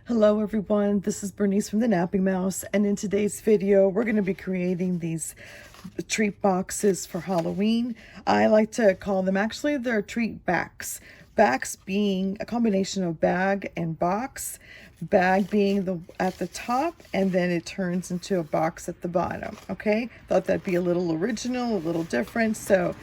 Hello everyone, this is Bernice from the Napping Mouse, and in today's video we're going to be creating these treat boxes for Halloween. I like to call them, actually they're treat BAX. BAX being a combination of bag and box. Bag being at the top, and then it turns into a box at the bottom. Okay, thought that'd be a little original, a little different, so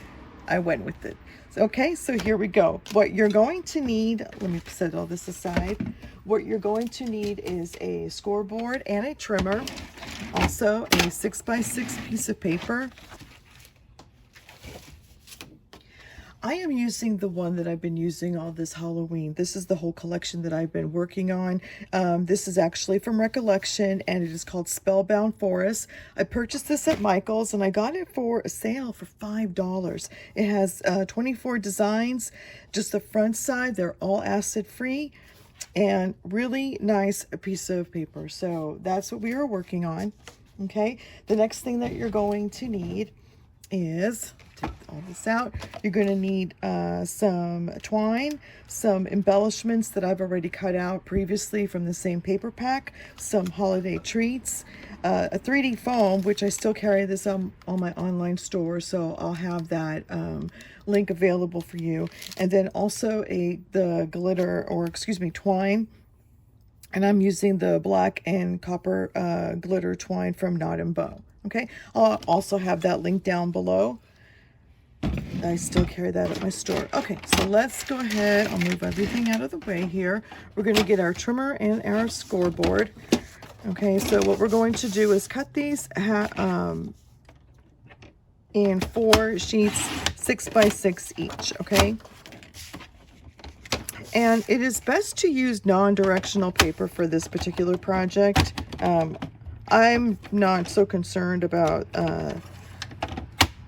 I went with it. Okay, so here we go. What you're going to need, let me set all this aside. What you're going to need is a scoreboard and a trimmer, also a 6x6 piece of paper. I am using the one that I've been using all this Halloween. This is the whole collection that I've been working on. This is actually from Recollection, and it is called Spellbound Forest. I purchased this at Michael's, and I got it for a sale for $5. It has 24 designs, just the front side. They're all acid-free, and really nice piece of paper. So that's what we are working on. Okay, the next thing that you're going to need is, take all this out, you're going to need some twine, some embellishments that I've already cut out previously from the same paper pack, some holiday treats, a 3D foam, which I still carry this on my online store, so I'll have that link available for you, and then also the glitter, or excuse me, twine. And I'm using the black and copper glitter twine from Knot Bow. Okay, I'll also have that link down below. I still carry that at my store. Okay, so let's go ahead. I'll move everything out of the way here. We're going to get our trimmer and our scoreboard. Okay, so what we're going to do is cut these in 4 sheets, 6x6 each. Okay. And it is best to use non-directional paper for this particular project. I'm not so concerned about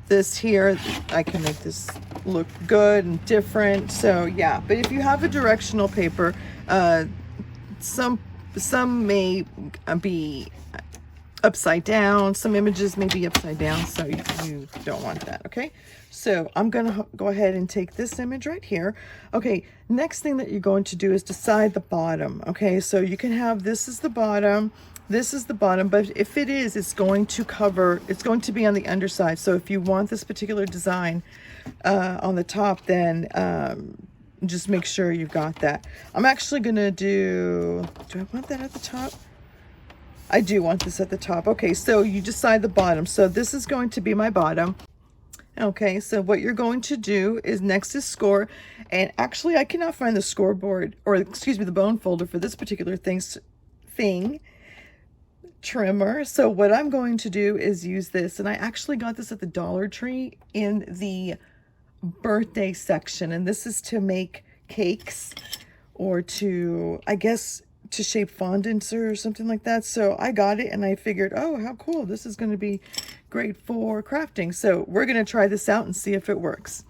this here. I can make this look good and different. So yeah, but if you have a directional paper, some may be upside down. Some images may be upside down, so you don't want that. Okay, so I'm gonna go ahead and take this image right here. Okay, next thing that you're going to do is decide the bottom. Okay, so you can have, this is the bottom, this is the bottom, but if it is, it's going to cover, it's going to be on the underside. So if you want this particular design on the top, then just make sure you've got that. I'm actually gonna do I want that at the top? I do want this at the top. Okay, so you decide the bottom. So this is going to be my bottom. Okay, so what you're going to do is, next is score. And actually, I cannot find the scoreboard, or excuse me, the bone folder for this particular thing. Trimmer. So what I'm going to do is use this. And I actually got this at the Dollar Tree in the birthday section. And this is to make cakes, or to, I guess, to shape fondants or something like that. So I got it, and I figured, oh, how cool, this is going to be great for crafting. So we're going to try this out and see if it works.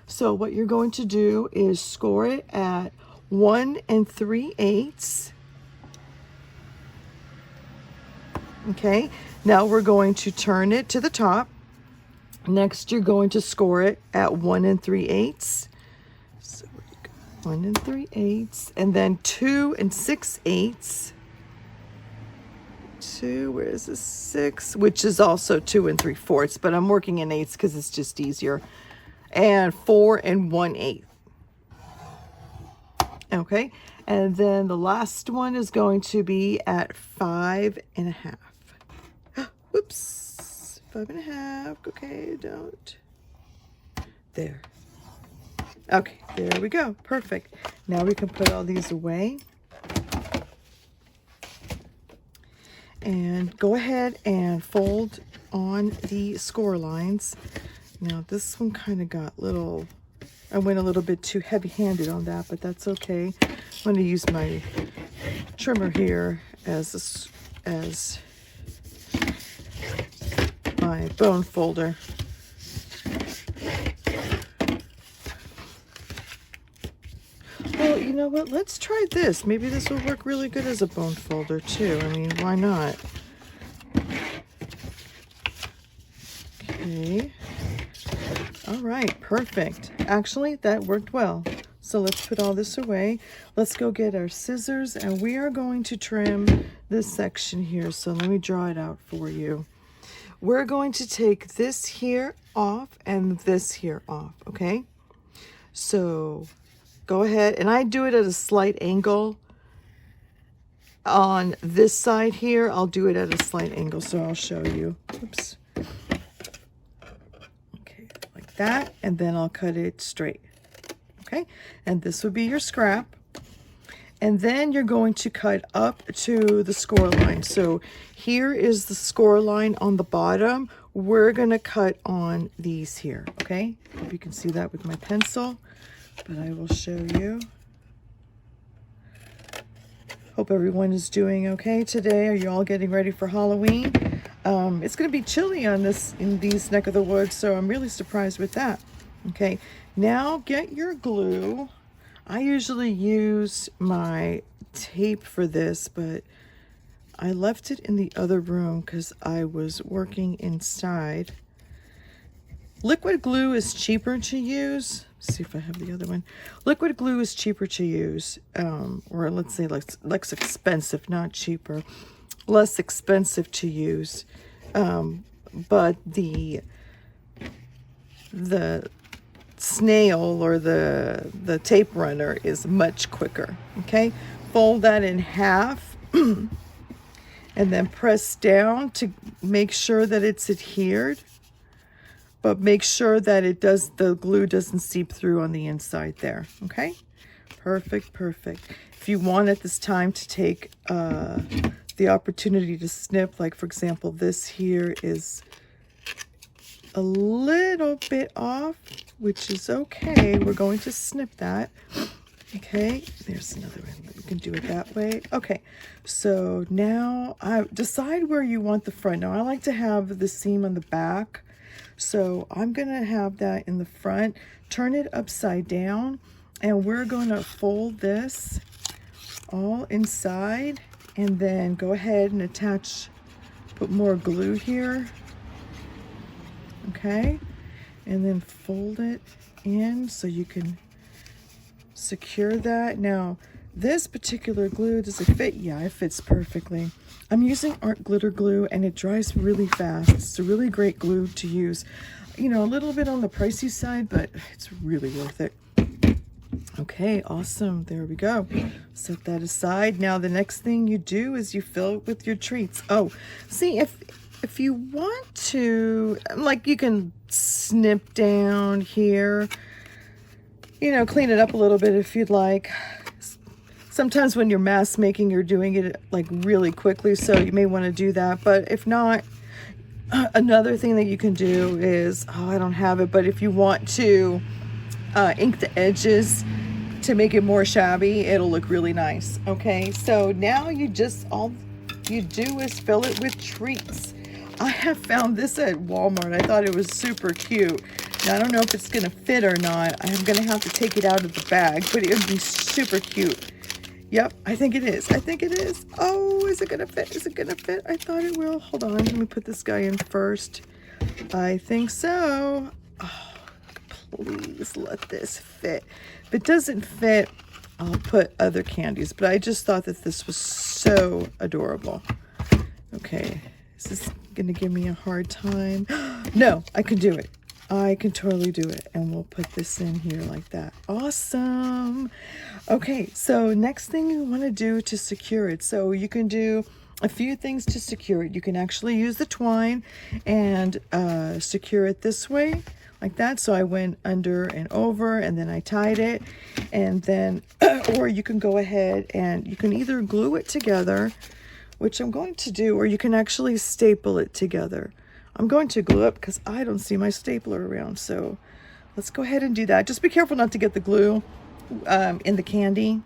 So what you're going to do is score it at 1 3/8. Okay, now we're going to turn it to the top. Next, you're going to score it at 1 3/8. 1 3/8, and then 2 6/8. 2, where is this? 6, which is also 2 3/4, but I'm working in 8s because it's just easier. And 4 1/8. Okay, and then the last one is going to be at 5 1/2. Oops, 5 1/2. Okay, don't. There. Okay, there we go. Perfect. Now we can put all these away. And go ahead and fold on the score lines. Now this one kind of got little, I went a little bit too heavy-handed on that, but that's okay. I'm going to use my trimmer here as my bone folder. Well, you know what? Let's try this. Maybe this will work really good as a bone folder too. I mean, why not? Okay. All right, perfect. Actually, that worked well. So let's put all this away. Let's go get our scissors, and we are going to trim this section here. So let me draw it out for you. We're going to take this here off and this here off, okay? So go ahead, and I do it at a slight angle. On this side here, I'll do it at a slight angle, so I'll show you. Oops. Okay, like that, and then I'll cut it straight. Okay, and this would be your scrap. And then you're going to cut up to the score line. So here is the score line on the bottom. We're gonna cut on these here, okay? Hope you can see that with my pencil, but I will show you. Hope everyone is doing okay today. Are you all getting ready for Halloween? It's gonna be chilly in these neck of the woods, so I'm really surprised with that. Okay, now get your glue. I usually use my tape for this, but I left it in the other room because I was working inside. Liquid glue is cheaper to use. Let's see if I have the other one. Liquid glue is cheaper to use, or let's say less expensive, not cheaper, less expensive to use. But the snail or the tape runner is much quicker. Okay, fold that in half and then press down to make sure that it's adhered, but make sure that the glue doesn't seep through on the inside there. Okay, perfect. If you want at this time to take the opportunity to snip, like for example, this here is a little bit off, which is okay. We're going to snip that. Okay, there's another one. You can do it that way. Okay, so now decide where you want the front. Now I like to have the seam on the back, so I'm gonna have that in the front. Turn it upside down, and we're gonna fold this all inside, and then go ahead and attach, put more glue here. Okay, and then fold it in so you can secure that. Now, this particular glue, does it fit? Yeah, it fits perfectly. I'm using art glitter glue, and it dries really fast. It's a really great glue to use. You know, a little bit on the pricey side, but it's really worth it. Okay, awesome. There we go. Set that aside. Now, the next thing you do is you fill it with your treats. Oh, see, if you want to, like, you can snip down here, you know, clean it up a little bit if you'd like. Sometimes when you're mask making, you're doing it like really quickly, so you may want to do that. But if not, another thing that you can do is, oh, I don't have it, but if you want to ink the edges to make it more shabby, it'll look really nice. Okay, so now all you do is fill it with treats. I have found this at Walmart. I thought it was super cute. Now, I don't know if it's going to fit or not. I'm going to have to take it out of the bag, but it would be super cute. Yep, I think it is. I think it is. Oh, is it going to fit? Is it going to fit? I thought it will. Hold on. Let me put this guy in first. I think so. Oh, please let this fit. If it doesn't fit, I'll put other candies, but I just thought that this was so adorable. Okay. Is this gonna give me a hard time? No, I can do it. I can totally do it. And we'll put this in here like that. Awesome. Okay, so next thing you want to do to secure it. So you can do a few things to secure it. You can actually use the twine and secure it this way, like that. So I went under and over, and then I tied it, and then, or you can go ahead and you can either glue it together, which I'm going to do, or you can actually staple it together. I'm going to glue it because I don't see my stapler around, so let's go ahead and do that. Just be careful not to get the glue in the candy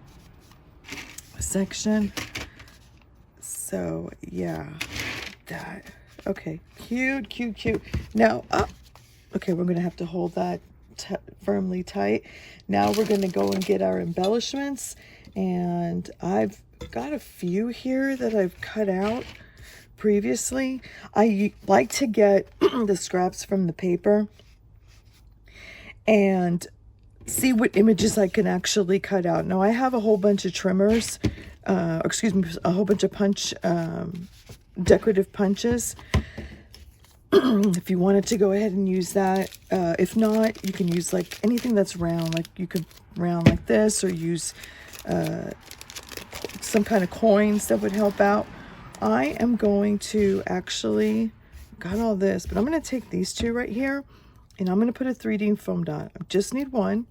section. So yeah, that. Okay, cute. Now, okay, we're gonna have to hold that firmly tight. Now we're gonna go and get our embellishments, and I've got a few here that I've cut out previously. I like to get the scraps from the paper and see what images I can actually cut out. Now I have a whole bunch of trimmers, excuse me, a whole bunch of decorative punches. If you wanted to go ahead and use that. If not, you can use like anything that's round, like you could round like this, or use some kind of coins that would help out. I am going to actually, got all this, but I'm going to take these two right here, and I'm going to put a 3D foam dot. I just need one.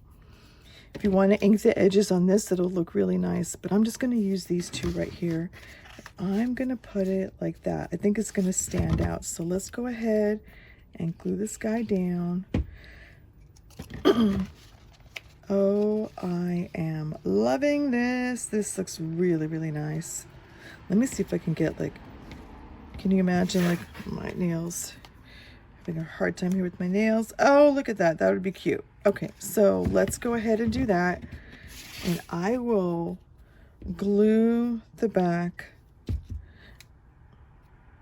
If you want to ink the edges on this, it'll look really nice, but I'm just going to use these two right here. I'm going to put it like that. I think it's going to stand out. So let's go ahead and glue this guy down. Oh, I am loving this. This looks really, really nice. Let me see if I can get like, can you imagine like my nails? Having a hard time here with my nails. Oh, look at that. That would be cute. Okay, so let's go ahead and do that. And I will glue the back.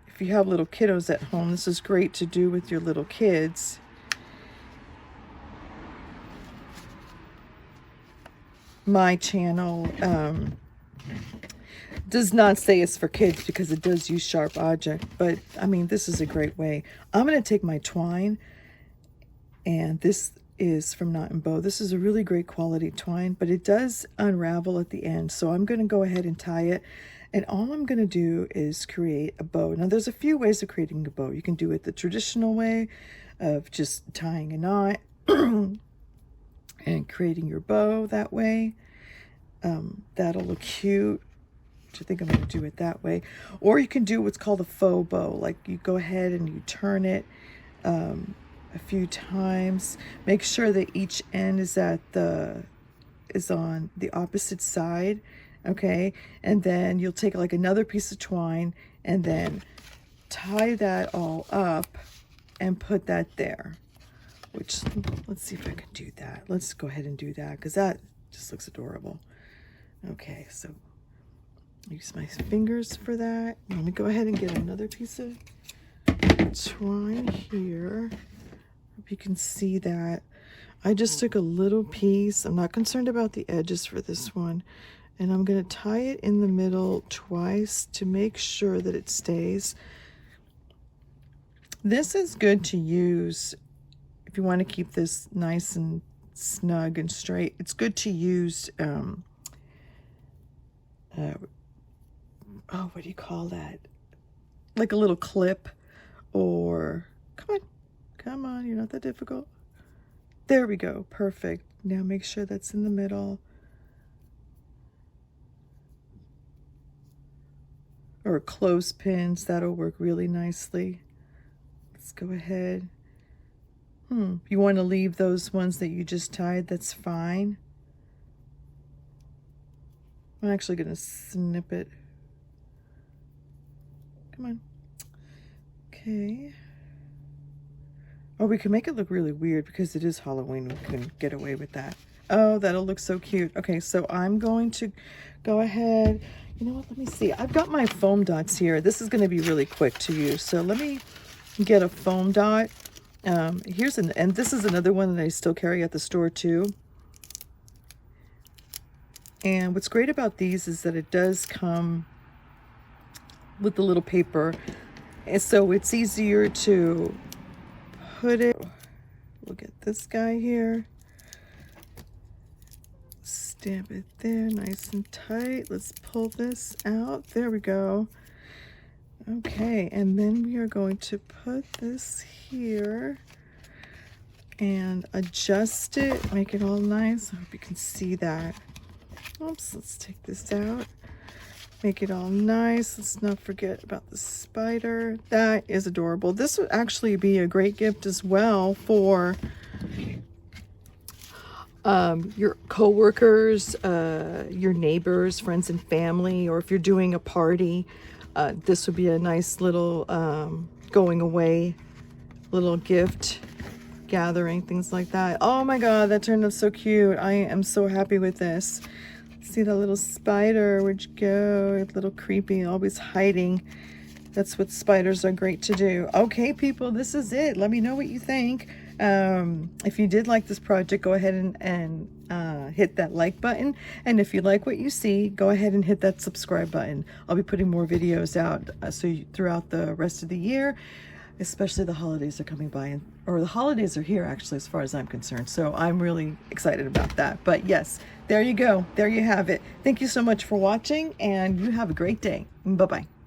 If you have little kiddos at home, this is great to do with your little kids. My channel does not say it's for kids because it does use sharp object, but I mean, this is a great way. I'm going to take my twine, and this is from Knot Bow. This is a really great quality twine, but it does unravel at the end. So I'm going to go ahead and tie it, and all I'm going to do is create a bow. Now there's a few ways of creating a bow. You can do it the traditional way of just tying a knot and creating your bow that way. That'll look cute. I think I'm going to do it that way. Or you can do what's called a faux bow. Like you go ahead and you turn it a few times. Make sure that each end is on the opposite side. Okay, and then you'll take like another piece of twine and then tie that all up and put that there. Which, let's see if I can do that. Let's go ahead and do that because that just looks adorable. Okay, so use my fingers for that. Let me go ahead and get another piece of twine here. Hope you can see that. I just took a little piece. I'm not concerned about the edges for this one. And I'm going to tie it in the middle twice to make sure that it stays. This is good to use if you want to keep this nice and snug and straight. It's good to use, oh, what do you call that? Like a little clip, or, come on, you're not that difficult. There we go, perfect. Now make sure that's in the middle. Or clothespins, that'll work really nicely. Let's go ahead. If you want to leave those ones that you just tied, that's fine. I'm actually going to snip it. Come on. Okay. Oh, we can make it look really weird because it is Halloween. We can get away with that. Oh, that'll look so cute. Okay, so I'm going to go ahead. You know what? Let me see. I've got my foam dots here. This is going to be really quick to use. So let me get a foam dot. And this is another one that I still carry at the store too. And what's great about these is that it does come with the little paper. And so it's easier to put it. Look at this guy here. Stamp it there nice and tight. Let's pull this out. There we go. Okay, and then we are going to put this here and adjust it, make it all nice. I hope you can see that. Oops, let's take this out. Make it all nice. Let's not forget about the spider. That is adorable. This would actually be a great gift as well for your coworkers, your neighbors, friends and family, or if you're doing a party. This would be a nice little going away little gift gathering, things like that. Oh my god, that turned out so cute. I am so happy with this. See the little spider, where'd you go? A little creepy, always hiding. That's what spiders are great to do. Okay, people, this is it. Let me know what you think. If you did like this project, go ahead and hit that like button. And if you like what you see, go ahead and hit that subscribe button. I'll be putting more videos out throughout the rest of the year, especially the holidays are coming by, or the holidays are here actually, as far as I'm concerned. So I'm really excited about that. But yes, there you go. There you have it. Thank you so much for watching, and you have a great day. Bye-bye.